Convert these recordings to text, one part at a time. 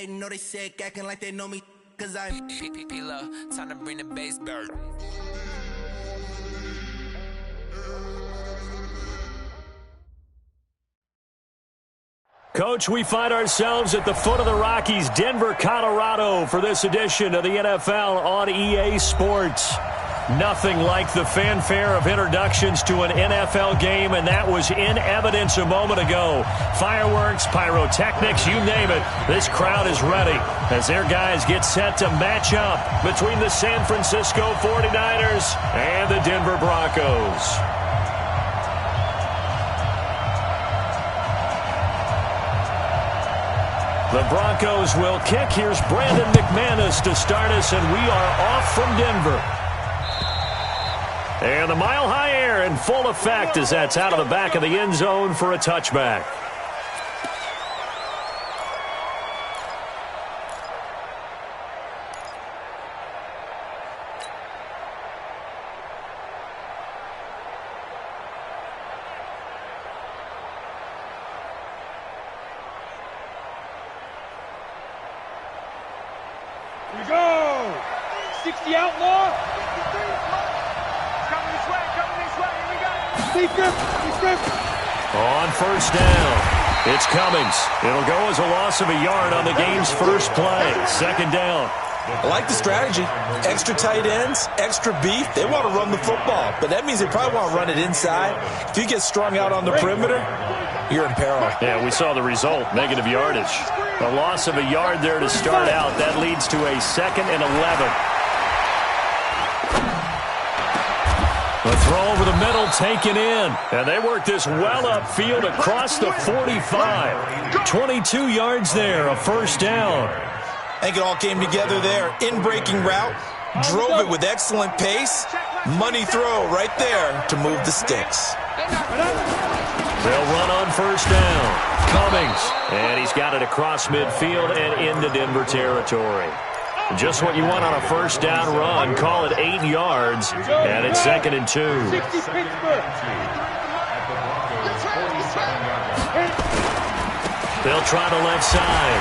I know they sick, acting like they know me, cause I'm P-P-P-Lo, time to bring the bass back. Coach, we find ourselves at the foot of the Rockies, Denver, Colorado, for this edition of the NFL on EA Sports. Nothing like the fanfare of introductions to an NFL game, and that was in evidence a moment ago. Fireworks, pyrotechnics, you name it. This crowd is ready as their guys get set to match up between the San Francisco 49ers and the Denver Broncos. The Broncos will kick. Here's Brandon McManus to start us, and we are off from Denver. And the mile-high air in full effect as that's out of the back of the end zone for a touchback. Here we go! 60 outlaw! On first down, it's Cummings. It'll go as a loss of a yard on the game's first play. Second down. I like the strategy. Extra tight ends, extra beef. They want to run the football, but that means they probably want to run it inside. If you get strung out on the perimeter, you're in peril. Yeah, we saw the result, negative yardage. A loss of a yard there to start out. That leads to a 2nd and 11. The throw over the middle taken in. And they work this well upfield across the 45. 22 yards there, a first down. I think it all came together there. In-breaking route, drove it with excellent pace. Money throw right there to move the sticks. They'll run on first down. Cummings. And he's got it across midfield and into Denver territory. Just what you want on a first down run. Call it 8 yards, and it's 2nd and 2. They'll try the left side.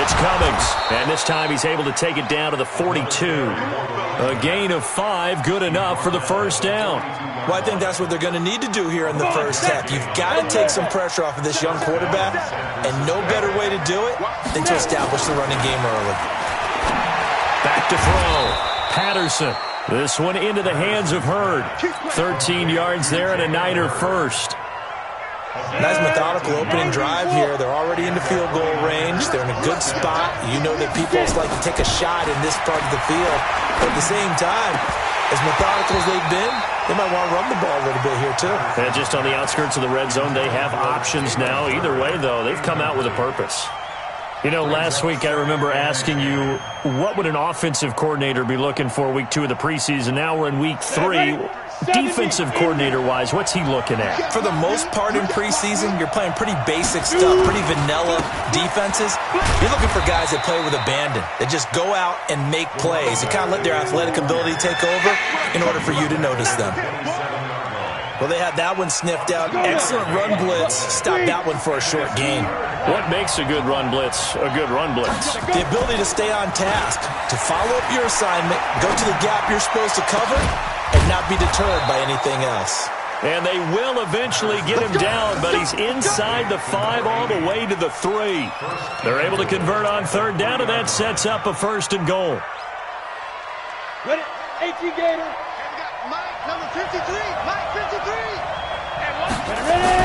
It's Cummings, and this time he's able to take it down to the 42. A gain of 5, good enough for the first down. Well, I think that's what they're going to need to do here in the first half. You've got to take some pressure off of this young quarterback, and no better way to do it than to establish the running game early. Back to throw. Patterson. This one into the hands of Hurd. 13 yards there and a Niner first. Nice methodical opening drive here. They're already into field goal range. They're in a good spot. You know that people like to take a shot in this part of the field. But at the same time, as methodical as they've been, they might want to run the ball a little bit here too. And just on the outskirts of the red zone, they have options now. Either way, though, they've come out with a purpose. You know, last week I remember asking you, what would an offensive coordinator be looking for week 2 of the preseason? Now we're in week 3. Defensive coordinator-wise, what's he looking at? For the most part in preseason, you're playing pretty basic stuff, pretty vanilla defenses. You're looking for guys that play with abandon, that just go out and make plays, and kind of let their athletic ability take over in order for you to notice them. Well, they had that one sniffed out. Excellent run blitz. Stopped that one for a short gain. What makes a good run blitz a good run blitz? The ability to stay on task, to follow up your assignment, go to the gap you're supposed to cover, and not be deterred by anything else. And they will eventually get him down, but he's inside the 5 all the way to the 3. They're able to convert on third down, and that sets up a 1st and goal. Ready? 18 Gator. Mike, number 53. Mike, 53. Ready?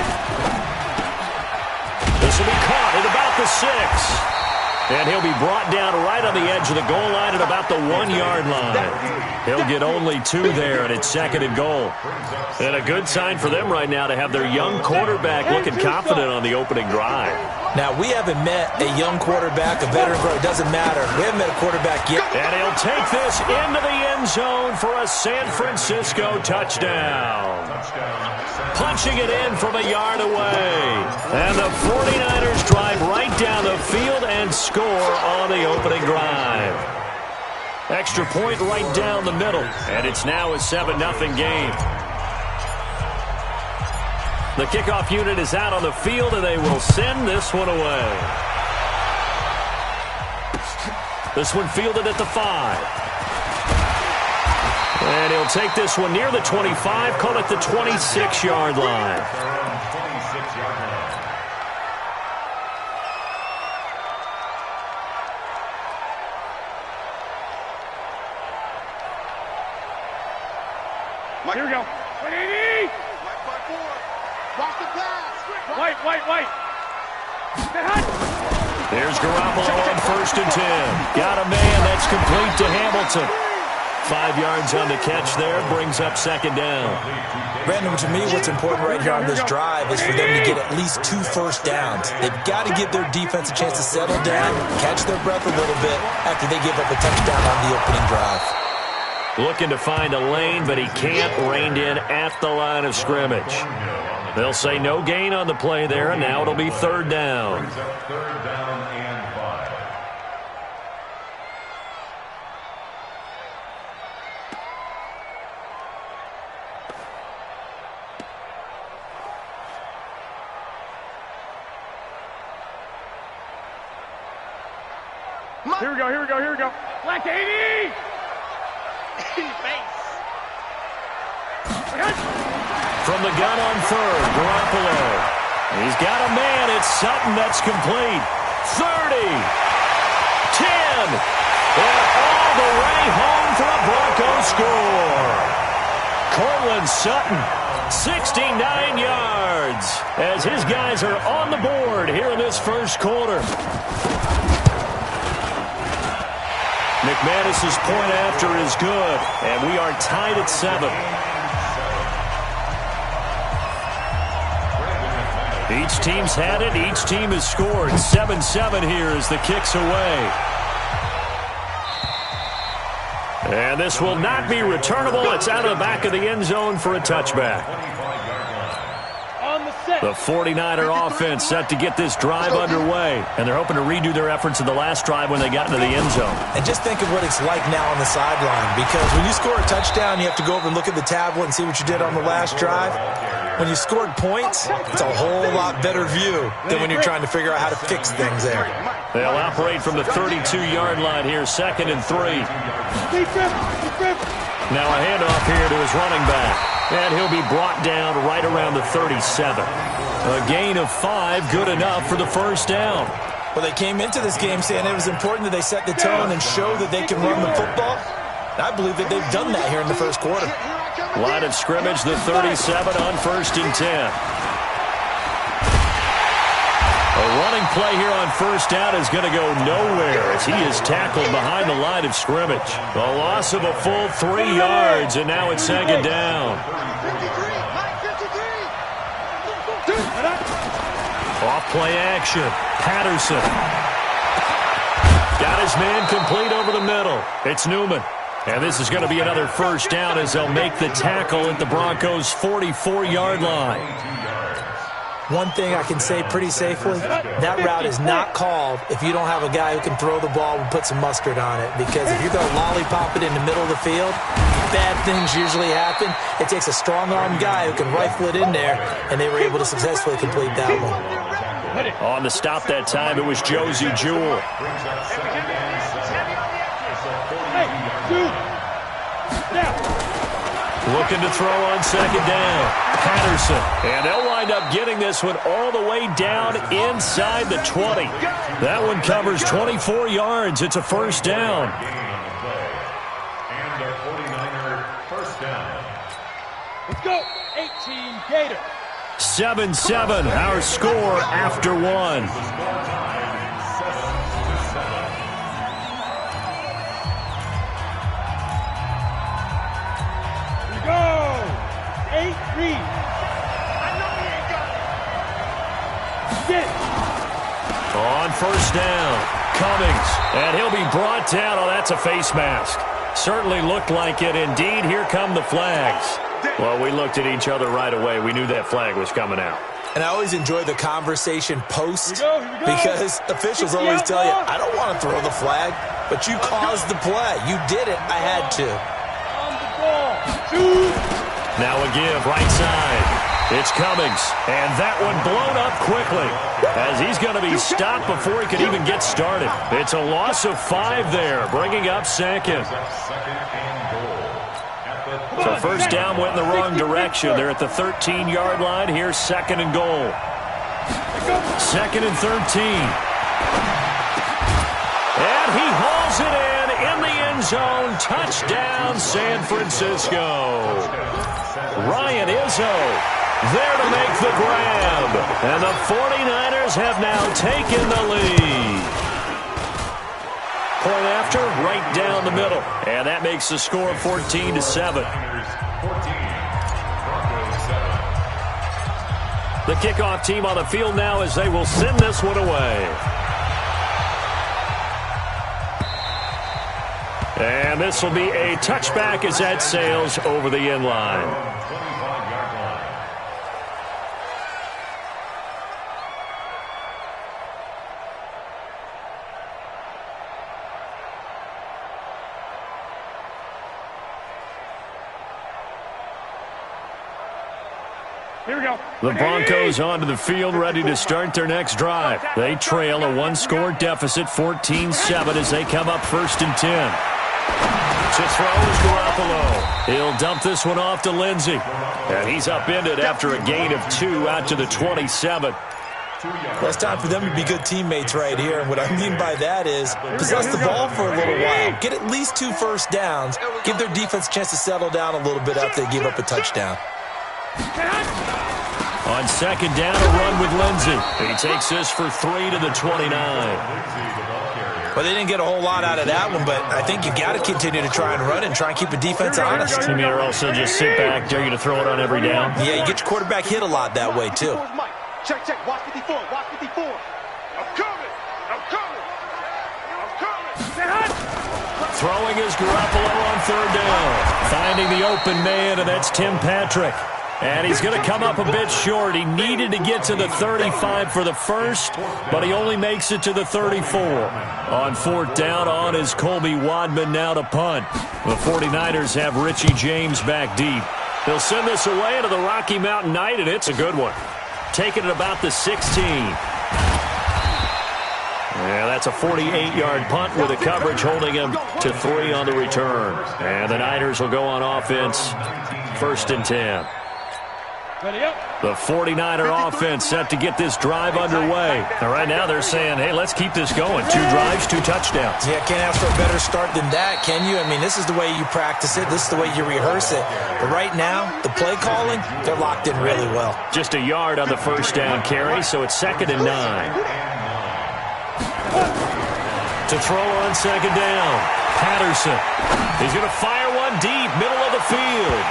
This will be caught at about the 6. And he'll be brought down right on the edge of the goal line at about the 1-yard line. He'll get only 2 there, and it's 2nd and goal. And a good sign for them right now to have their young quarterback looking confident on the opening drive. Now, we haven't met a young quarterback, a veteran quarterback. It doesn't matter. We haven't met a quarterback yet. And he'll take this into the end zone for a San Francisco touchdown. Punching it in from a yard away. And the 49ers drive right down the field and score on the opening drive. Extra point right down the middle. And it's now a 7-0 game. The kickoff unit is out on the field, and they will send this one away. This one fielded at the 5. And he'll take this one near the 25, call it the 26-yard line. Here we go. 180. Watch the pass. White. There's Garoppolo on 1st and 10. Got a man. That's complete to Hamilton. 5 yards on the catch there. Brings up 2nd down. Brandon, to me, what's important right here on this drive is for them to get at least 2 first downs. They've got to give their defense a chance to settle down, catch their breath a little bit after they give up a touchdown on the opening drive. Looking to find a lane, but he can't. Reined in at the line of scrimmage. They'll say no gain on the play there, and now it'll be 3rd down. Third down and 5. Here we go. Black 80. From the gun on 3rd, Garoppolo. He's got a man. It's Sutton. That's complete. 30. 10. And all the way home for a Broncos score. Cortland Sutton, 69 yards, as his guys are on the board here in this first quarter. McManus's point after is good, and we are tied at 7. Each team's had it. Each team has scored. 7-7 here as the kick's away. And this will not be returnable. It's out of the back of the end zone for a touchback. The 49er offense set to get this drive underway, and they're hoping to redo their efforts in the last drive when they got into the end zone. And just think of what it's like now on the sideline, because when you score a touchdown, you have to go over and look at the tablet and see what you did on the last drive. When you scored points, it's a whole lot better view than when you're trying to figure out how to fix things there. They'll operate from the 32-yard line here, 2nd and 3. Now a handoff here to his running back. And he'll be brought down right around the 37. A gain of 5, good enough for the first down. Well, they came into this game saying it was important that they set the tone and show that they can run the football. I believe that they've done that here in the first quarter. Line of scrimmage, the 37 on 1st and 10. A running play here on 1st down is going to go nowhere as he is tackled behind the line of scrimmage. A loss of a full 3 yards, and now it's 2nd down. Off play action. Patterson. Got his man complete over the middle. It's Newman. And this is going to be another 1st down as they'll make the tackle at the Broncos' 44-yard line. One thing I can say pretty safely, that route is not called if you don't have a guy who can throw the ball and put some mustard on it. Because if you're going to lollipop it in the middle of the field, bad things usually happen. It takes a strong-armed guy who can rifle it in there, and they were able to successfully complete that one. On the stop that time, it was Josie Jewell. Looking to throw on 2nd down. Patterson. And they'll wind up getting this one all the way down inside the 20. That one covers 24 yards. It's a 1st down. And a 49er first down. Let's go. 18 Gator. 7-7, our score after 1. On 1st down, Cummings, and he'll be brought down. Oh, that's a face mask. Certainly looked like it. Indeed, here come the flags. Well, we looked at each other right away. We knew that flag was coming out. And I always enjoy the conversation post because officials always tell you, I don't want to throw the flag, but you caused the play. You did it. I had to. Now a give, right side. It's Cummings, and that one blown up quickly as he's going to be stopped before he could even get started. It's a loss of 5 there, bringing up second. So first down went in the wrong direction. They're at the 13-yard line. Here's second and goal. Second and 13. And he hauls it in the end zone. Touchdown, San Francisco. Ryan Izzo there to make the grab. And the 49ers have now taken the lead. Point after, right down the middle. And that makes the score 14-7. The kickoff team on the field now as they will send this one away. And this will be a touchback as that sails over the end line. Here we go. The Broncos onto the field, ready to start their next drive. They trail a one-score deficit, 14-7, as they come up first and 10. To throw is Garoppolo. He'll dump this one off to Lindsey. And he's upended after a gain of 2 out to the 27. Well, it's time for them to be good teammates right here. And what I mean by that is possess the ball for a little while. Get at least 2 first downs. Give their defense a chance to settle down a little bit after they give up a touchdown. On second down, a run with Lindsey. He takes this for 3 to the 29. Well, they didn't get a whole lot out of that one, but I think you got to continue to try and run and try and keep the defense honest. You mean or also just sit back, dare you to throw it on every down? Yeah, you get your quarterback hit a lot that way, too. Check, check. Watch 54. Watch 54. I'm coming. I'm coming. I'm coming. Throwing is Garoppolo on third down. Finding the open man, and that's Tim Patrick. And he's going to come up a bit short. He needed to get to the 35 for the first, but he only makes it to the 34. On fourth down, on is Colby Wadman now to punt. The 49ers have Richie James back deep. He'll send this away into the Rocky Mountain Night, and it's a good one. Taking it about the 16. Yeah, that's a 48-yard punt with a coverage holding him to 3 on the return. And the Niners will go on offense, first and 10. The 49er offense set to get this drive underway. And right now they're saying, hey, let's keep this going. 2 drives, 2 touchdowns. Yeah, can't ask for a better start than that, can you? I mean, this is the way you practice it. This is the way you rehearse it. But right now, the play calling, they're locked in really well. Just a yard on the first down carry, so it's second and 9. To throw on second down, Patterson. He's going to fire one deep, middle of the field.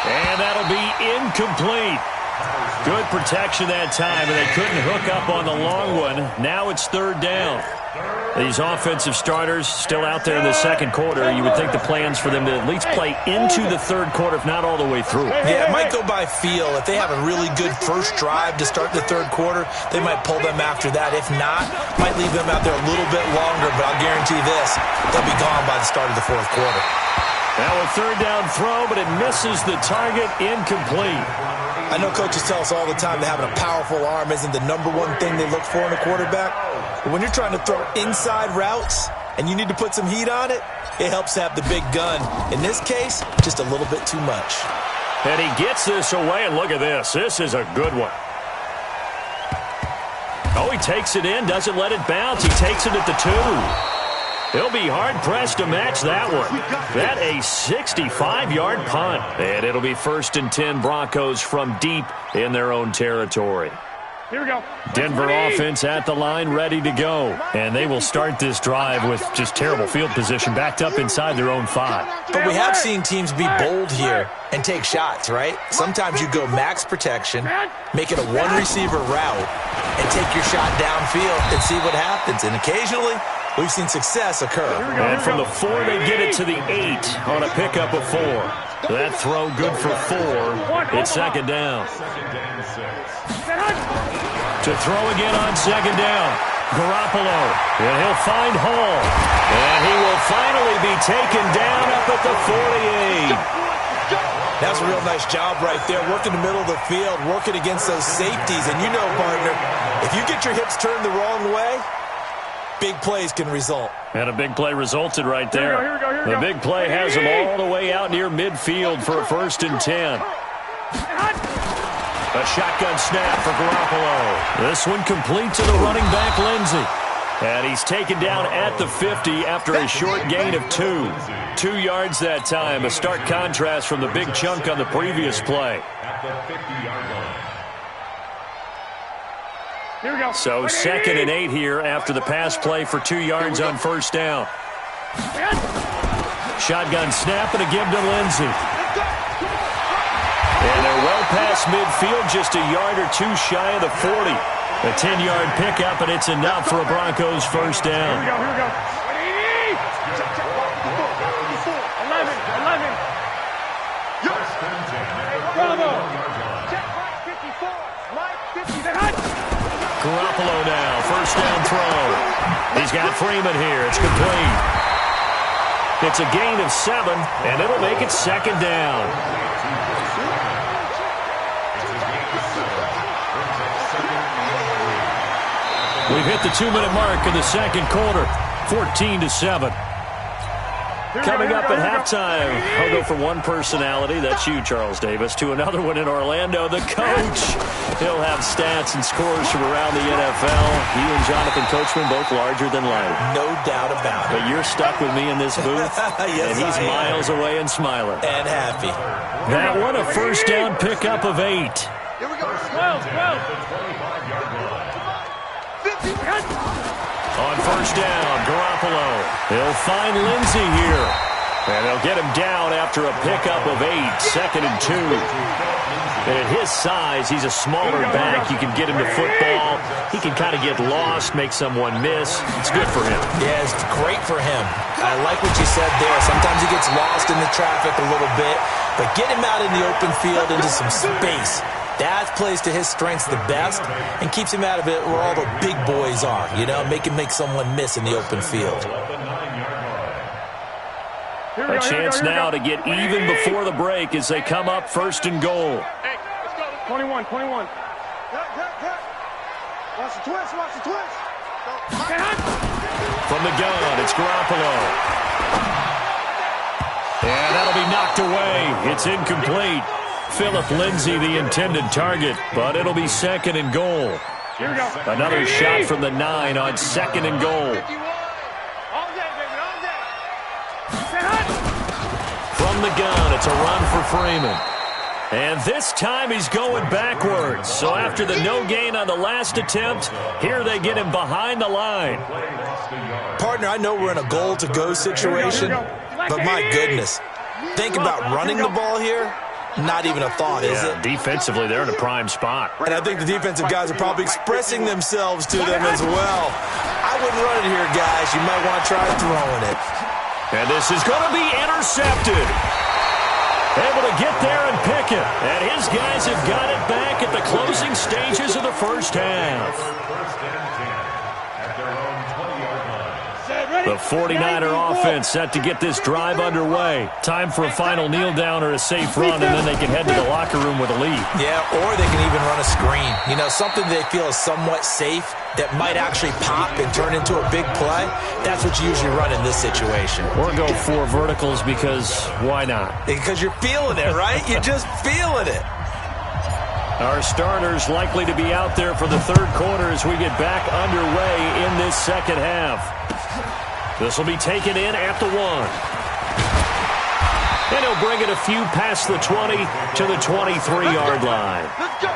And that'll be incomplete. Good protection that time, and they couldn't hook up on the long one. Now it's third down. These offensive starters still out there in the second quarter. You would think the plans for them to at least play into the third quarter, if not all the way through. Yeah, it might go by feel. If they have a really good first drive to start the third quarter, they might pull them after that. If not, might leave them out there a little bit longer, but I'll guarantee this, they'll be gone by the start of the fourth quarter. Now a third down throw, but it misses the target, incomplete. I know coaches tell us all the time that having a powerful arm isn't the number one thing they look for in a quarterback. But when you're trying to throw inside routes and you need to put some heat on it, it helps to have the big gun. In this case, just a little bit too much. And he gets this away, and look at this. This is a good one. Oh, he takes it in, doesn't let it bounce. He takes it at the 2. He'll be hard-pressed to match that one. That a 65-yard punt. And it'll be first and 10 Broncos from deep in their own territory. Here we go. Denver offense at the line, ready to go. And they will start this drive with just terrible field position, backed up inside their own 5. But we have seen teams be bold here and take shots, right? Sometimes you go max protection, make it a one-receiver route, and take your shot downfield and see what happens. And occasionally, we've seen success occur. And from the 4, they get it to the 8 on a pickup of 4. That throw good for 4. It's second down. To throw again on second down. Garoppolo. And he'll find Hall. And he will finally be taken down up at the 48. That's a real nice job right there, working the middle of the field, working against those safeties. And you know, partner, if you get your hips turned the wrong way, big plays can result. And a big play resulted right there. Here we go. The big play has him all the way out near midfield for a 1st and 10. A shotgun snap for Garoppolo. This one complete to the running back, Lindsey. And he's taken down at the 50 after a short gain of 2. 2 yards that time, a stark contrast from the big chunk on the previous play. At the 50-yard line. Here we go. So 2nd and 8 here after the pass play for 2 yards on 1st down. Shotgun snap and a give to Lindsey. And they're well past midfield, just a yard or 2 shy of the 40. A 10-yard pickup, and it's enough for a Broncos 1st down. Here we go. 11. Bravo. Check right 54. Right 50. Garoppolo now, 1st down throw. He's got Freeman here. It's complete. It's a gain of 7, and it'll make it 2nd down. We've hit the 2-minute mark in the 2nd quarter, 14-7. Coming up at halftime, I'll go from one personality, that's you, Charles Davis, to another one in Orlando, the coach. He'll have stats and scores from around the NFL. He and Jonathan Coachman both larger than life. No doubt about it. But you're stuck with me in this booth, Yes, and he's miles away and smiling. And happy. That one, a 1st down pickup of 8. Here we go. 12. On 1st down, Garoppolo. He'll find Lindsey here. And they'll get him down after a pickup of 8, 2nd and 2. And at his size, he's a smaller back. You can get him to football. He can kind of get lost, make someone miss. It's good for him. Yeah, it's great for him. I like what you said there. Sometimes he gets lost in the traffic a little bit. But get him out in the open field into some space. That plays to his strengths the best and keeps him out of it where all the big boys are, you know, make someone miss in the open field. A chance now to get even before the break as they come up 1st and goal. Hey, let's go. 21. Watch the twist. From the gun, it's Garoppolo. And that'll be knocked away. It's incomplete. Philip Lindsey, the intended target, but it'll be 2nd and goal. Here we go. Another shot from the 9 on 2nd and goal. From the gun, it's a run for Freeman. And this time he's going backwards. So after the no gain on the last attempt, here they get him behind the line. Partner, I know we're in a goal-to-go situation, but my goodness, think about running the ball here. Not even a thought, is it? Defensively, they're in a prime spot. And I think the defensive guys are probably expressing themselves to them as well. I wouldn't run it here, guys. You might want to try throwing it. And this is going to be intercepted. Able to get there and pick it. And his guys have got it back at the closing stages of the 1st half. The 49er offense set to get this drive underway. Time for a final kneel down or a safe run, and then they can head to the locker room with a lead. Yeah, or they can even run a screen. You know, something they feel is somewhat safe that might actually pop and turn into a big play. That's what you usually run in this situation. Or go 4 verticals because why not? Because you're feeling it, right? You're just feeling it. Our starters likely to be out there for the 3rd quarter as we get back underway in this 2nd half. This will be taken in at the 1. And he'll bring it a few past the 20 to the 23-yard line. Let's go.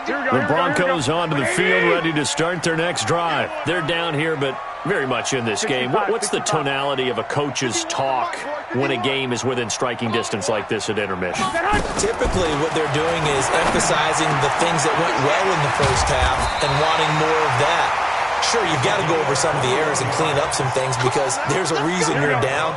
The Broncos onto the field, ready to start their next drive. They're down here, but very much in this game. What's the tonality of a coach's talk when a game is within striking distance like this at intermission? Typically, what they're doing is emphasizing the things that went well in the 1st half and wanting more of that. Sure, you've got to go over some of the errors and clean up some things because there's a reason you're down.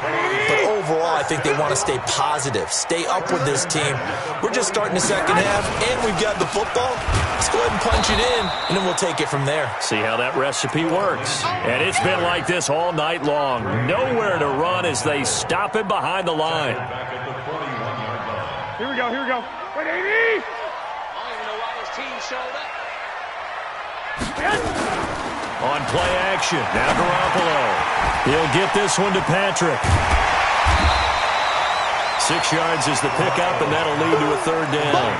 But overall, I think they want to stay positive, stay up with this team. We're just starting the second half, and we've got the football. Let's go ahead and punch it in, and then we'll take it from there. See how that recipe works. And it's been like this all night long. Nowhere to run as they stop him behind the line. Here we go, here we go. Wait, 80! I don't even know why his team showed up. On play action, now Garoppolo. He'll get this one to Patrick. 6 yards is the pickup, and that'll lead to a third down.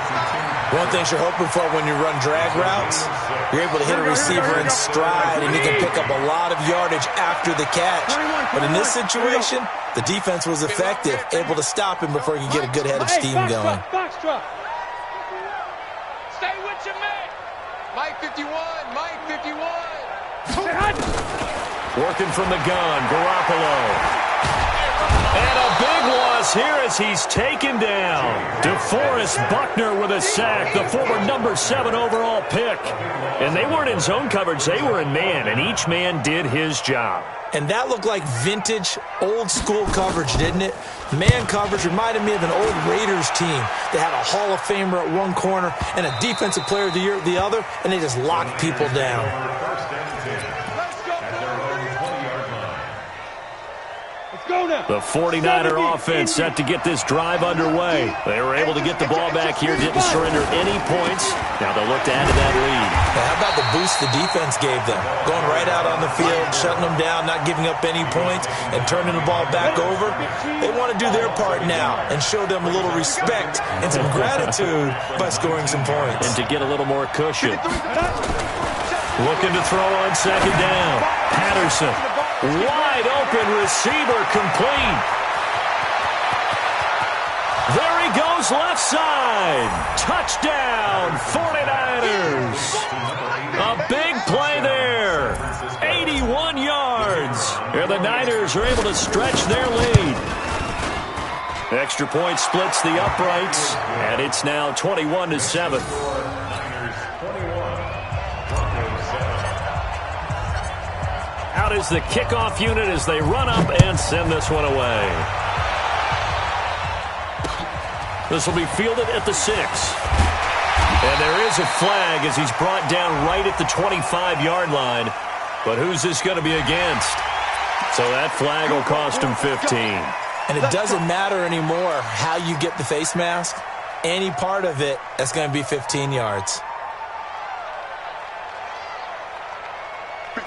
One thing you're hoping for when you run drag routes, you're able to hit a receiver in stride, and you can pick up a lot of yardage after the catch. But in this situation, the defense was effective, able to stop him before he could get a good head of steam going. Stay with your man. Mike 51, Mike 51. Working from the gun, Garoppolo. And a big loss here as he's taken down. DeForest Buckner with a sack, the former number 7 overall pick. And they weren't in zone coverage, they were in man, and each man did his job. And that looked like vintage, old-school coverage, didn't it? Man coverage reminded me of an old Raiders team. They had a Hall of Famer at one corner and a Defensive Player of the Year at the other, and they just locked people down. The 49er offense set to get this drive underway. They were able to get the ball back here, didn't surrender any points. Now they'll look to add to that lead. Now, how about the boost the defense gave them? Going right out on the field, shutting them down, not giving up any points, and turning the ball back over. They want to do their part now and show them a little respect and some gratitude by scoring some points. And to get a little more cushion. Looking to throw on second down. Patterson. Wide open receiver complete. There he goes left side. Touchdown 49ers. A big play there. 81 yards. And the Niners are able to stretch their lead. Extra point splits the uprights. And it's now 21-7. Out is the kickoff unit as they run up and send this one away. This will be fielded at the 6. And there is a flag as he's brought down right at the 25-yard line. But who's this going to be against? So that flag will cost him 15. And it doesn't matter anymore how you get the face mask. Any part of it, that's going to be 15 yards.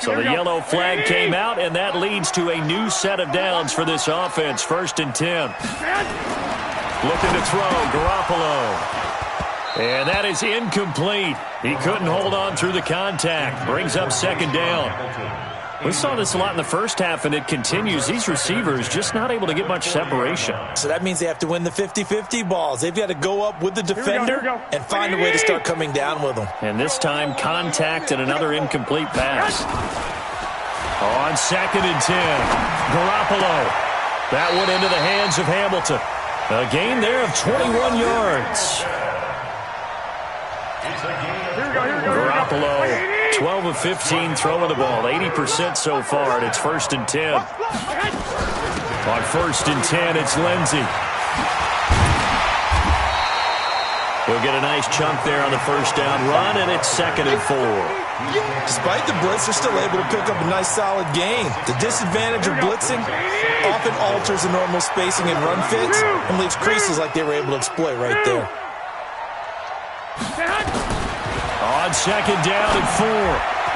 So the yellow flag came out, and that leads to a new set of downs for this offense. 1st and 10. Looking to throw, Garoppolo. And that is incomplete. He couldn't hold on through the contact. Brings up second down. We saw this a lot in the first half, and it continues. These receivers just not able to get much separation. So that means they have to win the 50-50 balls. They've got to go up with the defender and find a way to start coming down with them. And this time, contact and another incomplete pass. On 2nd and 10, Garoppolo. That one into the hands of Hamilton. A gain there of 21 yards. Garoppolo, 12 of 15 throwing the ball, 80% so far, and it's 1st and 10. On 1st and 10, it's Lindsey. He'll get a nice chunk there on the first down run, and it's 2nd and 4. Despite the blitz, they're still able to pick up a nice solid gain. The disadvantage of blitzing often alters the normal spacing and run fits and leaves creases like they were able to exploit right there. On 2nd down and 4,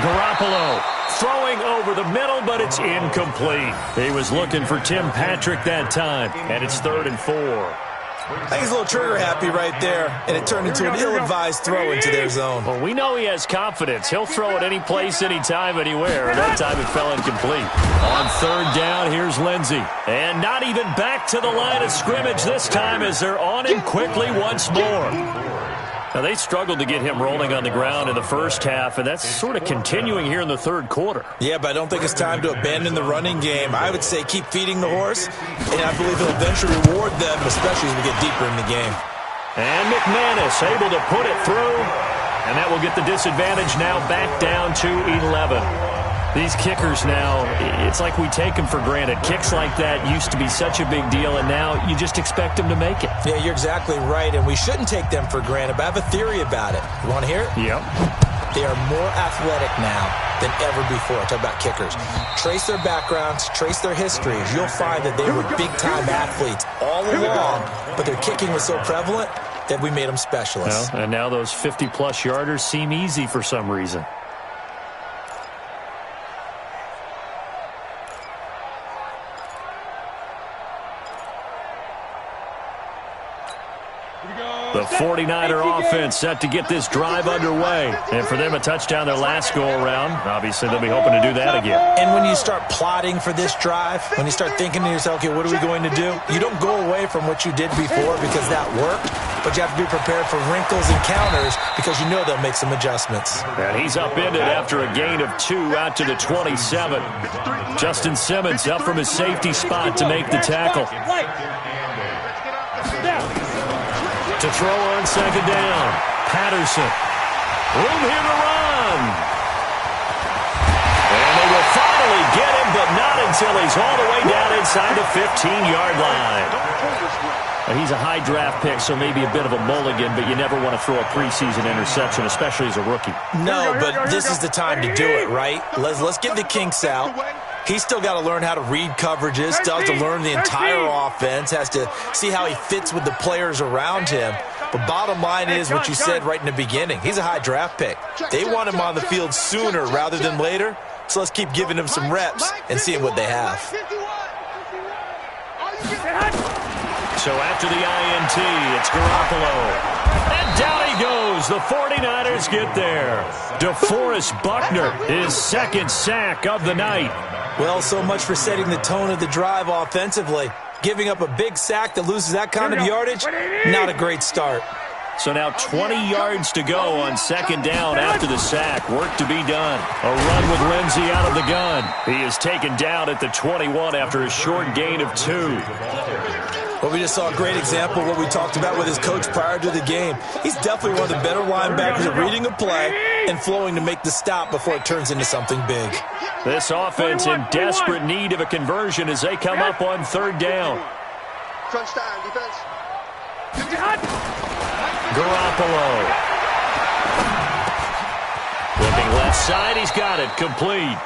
Garoppolo throwing over the middle, but it's incomplete. He was looking for Tim Patrick that time, and it's 3rd and 4. I think he's a little trigger happy right there, and it turned into an ill-advised throw into their zone. Well, we know he has confidence. He'll throw it any place, anytime, anywhere. That time it fell incomplete. On 3rd down, here's Lindsey. And not even back to the line of scrimmage this time as they're on him quickly once more. Now, they struggled to get him rolling on the ground in the first half, and that's sort of continuing here in the 3rd quarter. Yeah, but I don't think it's time to abandon the running game. I would say keep feeding the horse, and I believe he'll eventually reward them, especially as we get deeper in the game. And McManus able to put it through, and that will get the disadvantage now back down to 11. These kickers now, it's like we take them for granted. Kicks like that used to be such a big deal, and now you just expect them to make it. Yeah, you're exactly right, and we shouldn't take them for granted, but I have a theory about it. You want to hear it? Yep. They are more athletic now than ever before. Talk about kickers. Trace their backgrounds, trace their histories. You'll find that they were big-time athletes all along, but their kicking was so prevalent that we made them specialists. Well, and now those 50-plus yarders seem easy for some reason. The 49er offense set to get this drive underway. And for them, a touchdown their last go-around. Obviously, they'll be hoping to do that again. And when you start plotting for this drive, when you start thinking to yourself, okay, what are we going to do? You don't go away from what you did before because that worked, but you have to be prepared for wrinkles and counters because you know they'll make some adjustments. And he's upended after a gain of 2 out to the 27. Justin Simmons up from his safety spot to make the tackle. To throw on second down. Patterson. Room here to run. And they will finally get him, but not until he's all the way down inside the 15-yard line. Well, he's a high draft pick, so maybe a bit of a mulligan, but you never want to throw a preseason interception, especially as a rookie. No, but this is the time to do it, right? Let's get the kinks out. He's still got to learn how to read coverages, still has to learn the entire offense, has to see how he fits with the players around him. But bottom line is what you said right in the beginning. He's a high draft pick. They want him on the field sooner rather than later, so let's keep giving him some reps and seeing what they have. So after the INT, it's Garoppolo. And down he goes. The 49ers get there. DeForest Buckner, his second sack of the night. Well, so much for setting the tone of the drive offensively. Giving up a big sack that loses that kind of yardage, not a great start. So now 20 yards to go on second down after the sack. Work to be done. A run with Lindsey out of the gun. He is taken down at the 21 after a short gain of 2. Well, we just saw a great example of what we talked about with his coach prior to the game. He's definitely one of the better linebackers at reading a play and flowing to make the stop before it turns into something big. This offense in desperate need of a conversion as they come up on third down. Crunch time, defense. Garoppolo. Looking left side, he's got it, complete.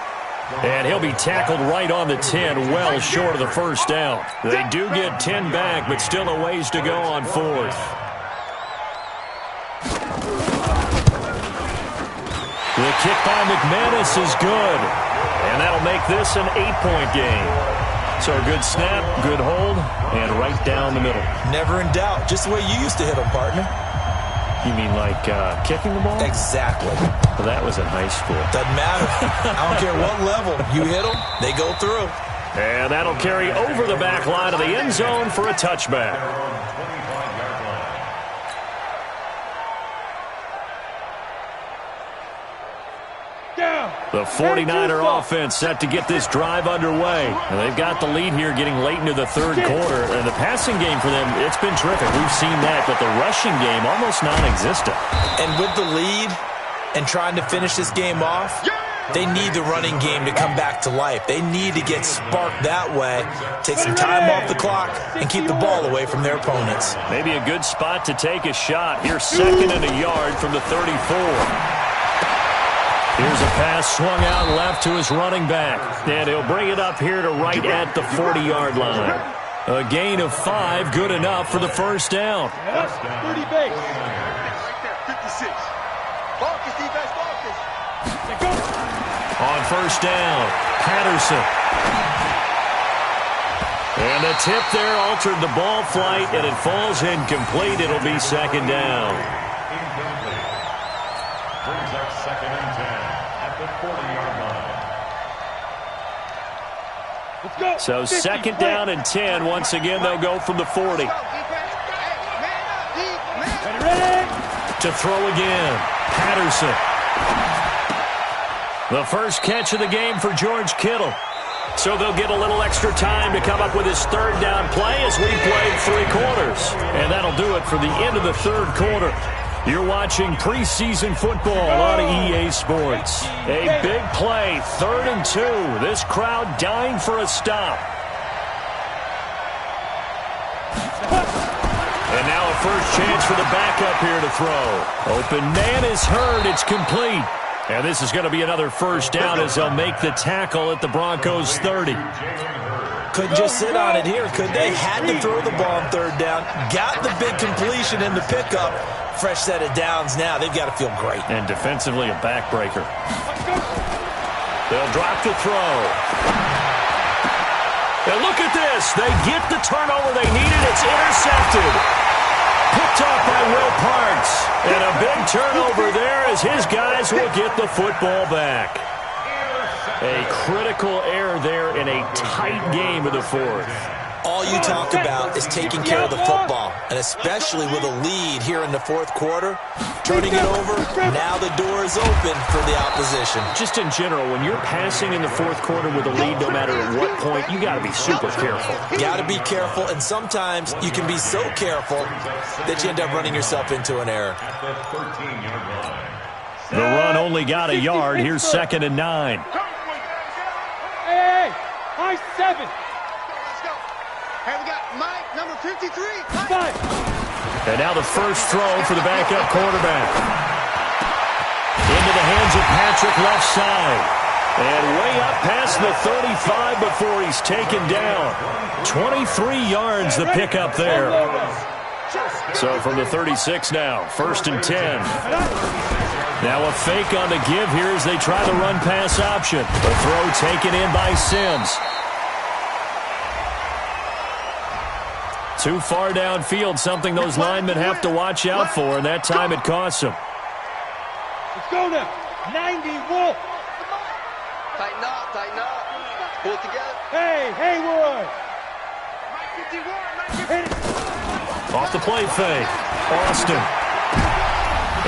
And he'll be tackled right on the 10, well short of the first down. They do get 10 back, but still a ways to go on fourth. The kick by McManus is good. And that'll make this an 8-point game. So a good snap, good hold, and right down the middle. Never in doubt. Just the way you used to hit them, partner. You mean like kicking the ball? Exactly. Well, that was in high school. Doesn't matter. I don't care what level. You hit them, they go through. And that'll carry over the back line of the end zone for a touchback. The 49er offense set to get this drive underway. And they've got the lead here getting late into the third quarter. And the passing game for them, it's been terrific. We've seen that, but the rushing game almost non-existent. And with the lead and trying to finish this game off, they need the running game to come back to life. They need to get sparked that way, take some time off the clock, and keep the ball away from their opponents. Maybe a good spot to take a shot. Here's second and a yard from the 34. Here's a pass swung out left to his running back. And he'll bring it up here to right at the 40-yard line. A gain of 5, good enough for the first down. 30 base. 56. Focus, defense, focus. On first down, Patterson. And the tip there altered the ball flight, and it falls incomplete. It'll be second down. Brings up second and 10 at the 40-yard line. So second down and 10. Once again, they'll go from the 40. To throw again, Patterson. The first catch of the game for George Kittle. So they'll get a little extra time to come up with his third down play as we played 3 quarters. And that'll do it for the end of the third quarter. You're watching preseason football on EA Sports. A big play, 3rd and 2. This crowd dying for a stop. And now a first chance for the backup here to throw. Open man is heard. It's complete. And this is going to be another first down as they'll make the tackle at the Broncos' 30. Couldn't just sit on it here, could they? Had to throw the ball on 3rd down. Got the big completion in the pickup. Fresh set of downs now. They've got to feel great. And defensively, a backbreaker. They'll drop the throw. And look at this. They get the turnover they needed. It's intercepted. Picked off by Will Parks. And a big turnover there as his guys will get the football back. A critical error there in a tight game of the 4th. All you talk about is taking care of the football, and especially with a lead here in the 4th quarter, turning it over, now the door is open for the opposition. Just in general, when you're passing in the 4th quarter with a lead, no matter at what point, you got to be super careful. Got to be careful, and sometimes you can be so careful that you end up running yourself into an error. The run only got a yard. Here's 2nd and 9. Hey, high 7. Hey, we got Mike, number 53. 5. And now the first throw for the backup quarterback. Into the hands of Patrick left side. And way up past the 35 before he's taken down. 23 yards the pickup there. So from the 36 now, 1st and 10. Now a fake on the give here as they try the run-pass option. The throw taken in by Sims. Too far downfield, something those linemen have to watch out for, and that time it costs them. Let's go now. 90, Wolf. Tighten up, tighten up. Pull it together. Hey, Haywood. Mike 51, Mike 51. Off the play fake. Austin.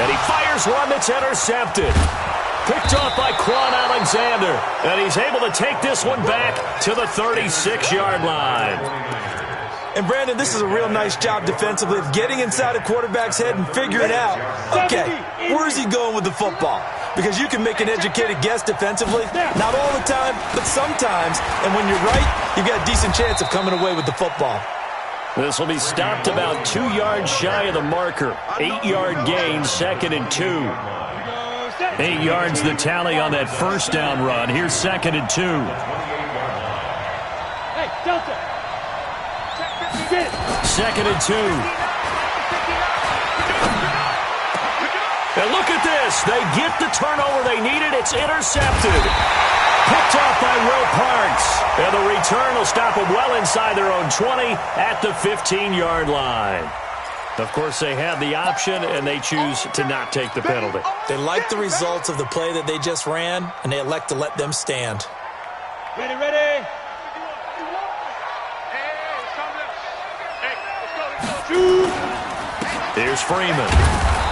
And he fires one that's intercepted. Picked off by Quan Alexander. And he's able to take this one back to the 36-yard line. And, Brandon, this is a real nice job defensively of getting inside a quarterback's head and figuring out, okay, where's he going with the football? Because you can make an educated guess defensively. Not all the time, but sometimes. And when you're right, you've got a decent chance of coming away with the football. This will be stopped about 2 yards shy of the marker. 8-yard gain, 2nd and 2. 8 yards the tally on that first down run. Here's 2nd and 2. Hey, Delta. 2nd and 2. And look at this. They get the turnover they needed. It's intercepted. Picked off by Will Parks. And the return will stop them well inside their own 20 at the 15-yard line. Of course, they had the option, and they choose to not take the penalty. They like the results of the play that they just ran, and they elect to let them stand. Ready, ready. Here's Freeman.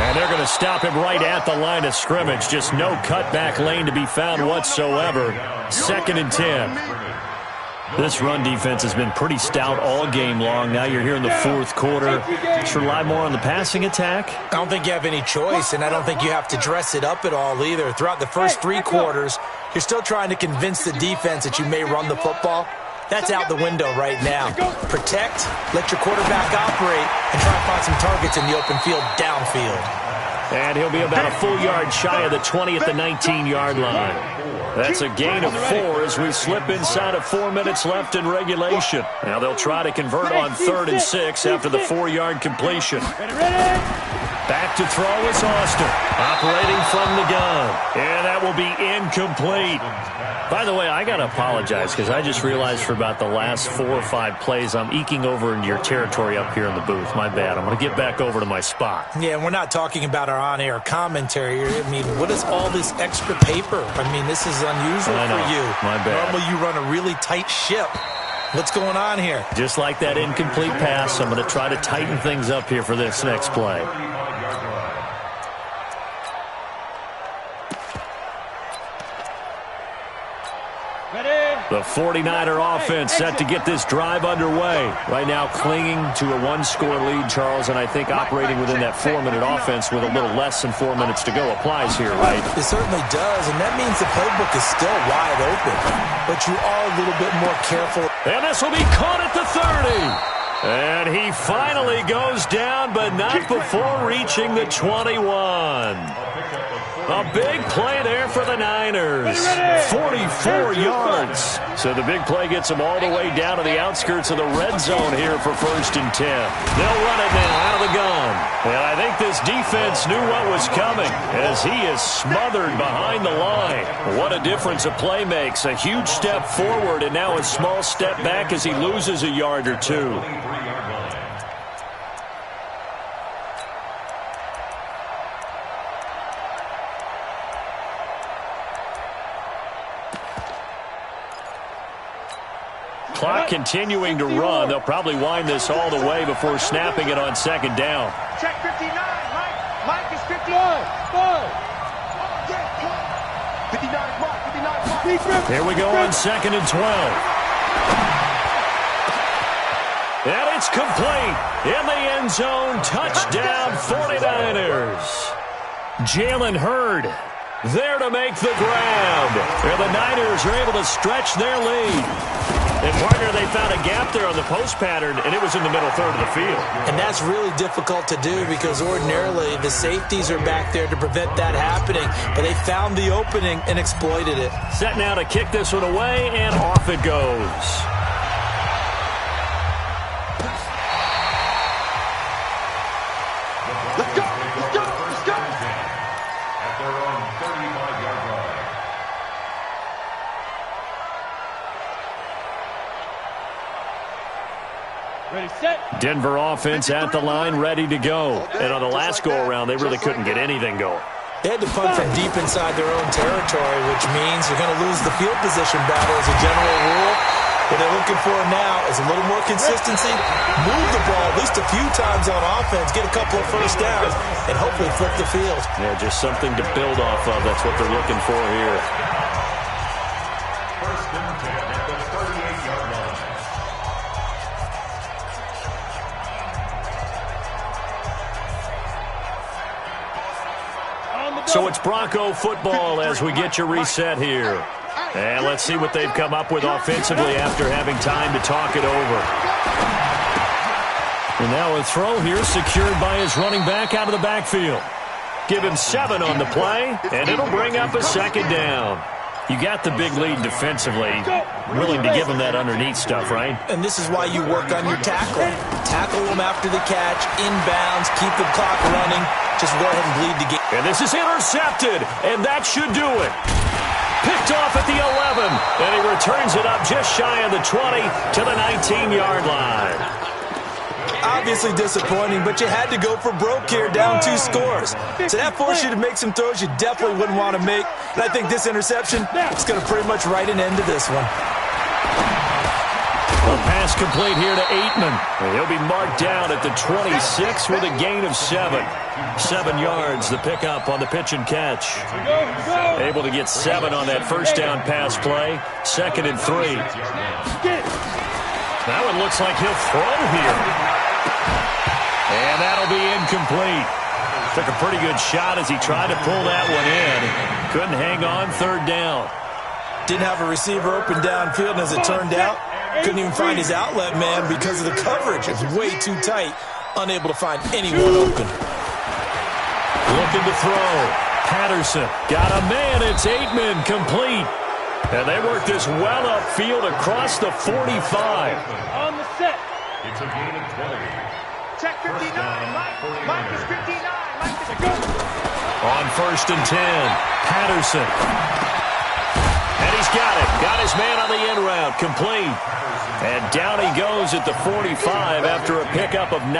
And they're going to stop him right at the line of scrimmage. Just no cutback lane to be found whatsoever. 2nd and 10. This run defense has been pretty stout all game long. Now you're here in the 4th quarter. Just rely more on the passing attack? I don't think you have any choice, and I don't think you have to dress it up at all either. Throughout the first 3 quarters, you're still trying to convince the defense that you may run the football. That's out the window right now. Protect, let your quarterback operate, and try to find some targets in the open field downfield. And he'll be about a full yard shy of the 20 at the 19-yard line. That's a gain of 4 as we slip inside of 4 minutes left in regulation. Now they'll try to convert on 3rd and 6 after the 4-yard completion. Back to throw is Austin, operating from the gun. And that will be incomplete. By the way, I got to apologize because I just realized for about the last 4 or 5 plays, I'm eking over into your territory up here in the booth. My bad. I'm going to get back over to my spot. Yeah, and we're not talking about our on-air commentary. I mean, what is all this extra paper? I mean, this is unusual for you. My bad. Normally you run a really tight ship. What's going on here? Just like that incomplete pass, I'm going to try to tighten things up here for this next play. Ready. The 49er offense set to get this drive underway. Right now clinging to a one-score lead, Charles, and I think operating within that 4-minute offense with a little less than 4 minutes to go applies here, right? It certainly does, and that means the playbook is still wide open. But you are a little bit more careful. And this will be caught at the 30. And he finally goes down, but not before reaching the 21. A big play there for the Niners. 44 yards. So the big play gets them all the way down to the outskirts of the red zone here for 1st and 10. They'll run it now out of the gun. And I think this defense knew what was coming as he is smothered behind the line. What a difference a play makes. A huge step forward and now a small step back as he loses a yard or two. Clock continuing to run. They'll probably wind this all the way before snapping it on 2nd down. Check 59, Mike. Mike is 59. 59, Mike. Here we go on 2nd and 12. And it's complete. In the end zone, touchdown 49ers. Jalen Hurd there to make the grab. And the Niners are able to stretch their lead. And, partner, they found a gap there on the post pattern, and it was in the middle third of the field. And that's really difficult to do because ordinarily the safeties are back there to prevent that happening. But they found the opening and exploited it. Set now to kick this one away, and off it goes. Let's go. Let's go. Let's go. At their own 35-yard line. Ready, set. Denver offense at the line, ready to go. And on the last go-around, they really couldn't get anything going. They had to punt from deep inside their own territory, which means they're going to lose the field position battle as a general rule. What they're looking for now is a little more consistency, move the ball at least a few times on offense, get a couple of first downs, and hopefully flip the field. Yeah, just something to build off of. That's what they're looking for here. 1st and 10 at the 38-yard line. So it's Bronco football as we get you reset here. And let's see what they've come up with offensively after having time to talk it over. And now a throw here secured by his running back out of the backfield. Give him 7 on the play, and it'll bring up a 2nd down. You got the big lead defensively. Willing to give them that underneath stuff, right? And this is why you work on your tackle. Tackle them after the catch, inbounds, keep the clock running. Just go ahead and bleed the game. And this is intercepted, and that should do it. Picked off at the 11, and he returns it up just shy of the 20 to the 19-yard line. Obviously disappointing, but you had to go for broke here, down 2 scores. So that forced you to make some throws you definitely wouldn't want to make. And I think this interception is going to pretty much write an end to this one. A pass complete here to Aitman. He'll be marked down at the 26 with a gain of 7. 7 yards, the pickup on the pitch and catch. Able to get 7 on that first down pass play. 2nd and 3. That one looks like he'll throw here. And that'll be incomplete. Took a pretty good shot as he tried to pull that one in. Couldn't hang on 3rd down. Didn't have a receiver open downfield, and as it turned out, couldn't even find his outlet man because of the coverage. It was way too tight. Unable to find anyone open. Looking to throw. Patterson got a man. It's Aitman, complete. And they work this well upfield across the 45. On the set. It's a gain of 20. Check 59, Mike. Mike is 59. Mike is Go. On 1st and 10, Patterson. And he's got it. Got his man on the in route, complete. And down he goes at the 45 after a pickup of 9.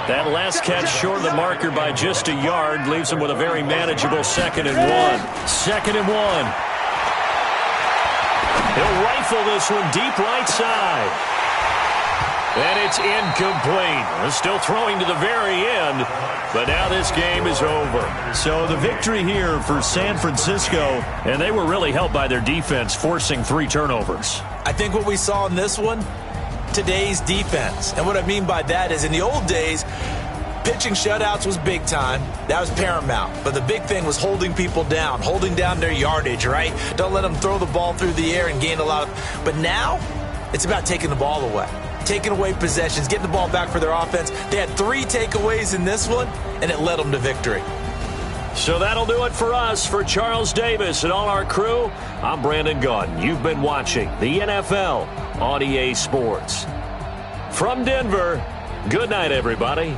That last catch short of the marker by just a yard leaves him with a very manageable 2nd and 1. 2nd and 1. He'll rifle this one deep right side. And it's it's incomplete. They're still throwing to the very end, but now this game is over. So the victory here for San Francisco, and they were really helped by their defense, forcing 3 turnovers. I think what we saw in this one, today's defense. And what I mean by that is in the old days, pitching shutouts was big time. That was paramount. But the big thing was holding people down, holding down their yardage, right? Don't let them throw the ball through the air and gain a lot of... But now, it's about taking the ball away. Taking away possessions, getting the ball back for their offense. They had 3 takeaways in this one, and it led them to victory. So that'll do it for us. For Charles Davis and all our crew, I'm Brandon Gaudin. You've been watching the NFL on EA Sports. From Denver, good night, everybody.